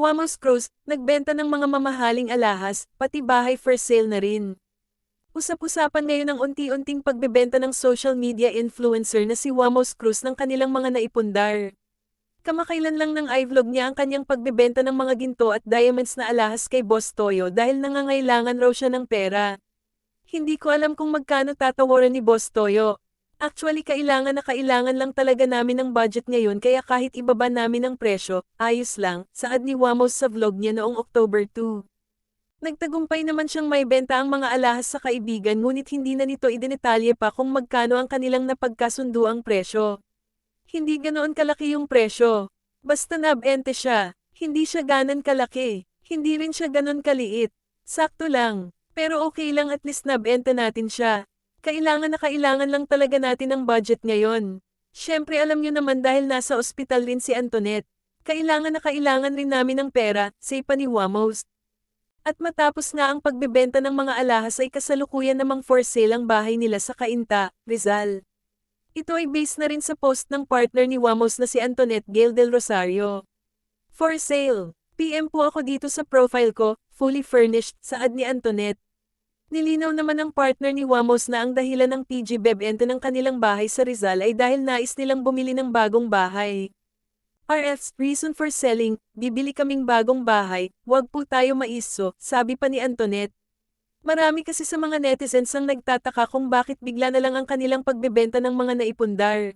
Wamos Cruise, nagbenta ng mga mamahaling alahas, pati bahay for sale na rin. Usap-usapan ngayon ang unti-unting pagbebenta ng social media influencer na si Wamos Cruz ng kanilang mga naipundar. Kamakailan lang ng iVlog niya ang kanyang pagbebenta ng mga ginto at diamonds na alahas kay Boss Toyo dahil nangangailangan raw siya ng pera. Hindi ko alam kung magkano tatawaran ni Boss Toyo. Actually kailangan na kailangan lang talaga namin ng budget ngayon kaya kahit ibaba namin ang presyo, ayos lang, saad ni Wamos sa vlog niya noong October 2. Nagtagumpay naman siyang maibenta ang mga alahas sa kaibigan ngunit hindi na nito idinetalye pa kung magkano ang kanilang napagkasunduang presyo. Hindi ganoon kalaki yung presyo. Basta nabente siya. Hindi siya ganon kalaki. Hindi rin siya ganon kaliit. Sakto lang. Pero okay lang at least nabente natin siya. Kailangan lang talaga natin ng budget ngayon. Siyempre alam niyo naman dahil nasa ospital rin si Antoinette. Kailangan rin namin ng pera, say pa ni Wamos. At matapos nga ang pagbebenta ng mga alahas ay kasalukuyan namang for sale ang bahay nila sa Cainta, Rizal. Ito ay based na rin sa post ng partner ni Wamos na si Antoinette Gail del Rosario. For sale. PM po ako dito sa profile ko, fully furnished, saad ni Antoinette. Nilinaw naman ng partner ni Wamos na ang dahilan ng PG bebenta ng kanilang bahay sa Rizal ay dahil nais nilang bumili ng bagong bahay. RF's reason for selling, bibili kaming bagong bahay, wag po tayo maiso, sabi pa ni Antoinette. Marami kasi sa mga netizens ang nagtataka kung bakit bigla na lang ang kanilang pagbebenta ng mga naipundar.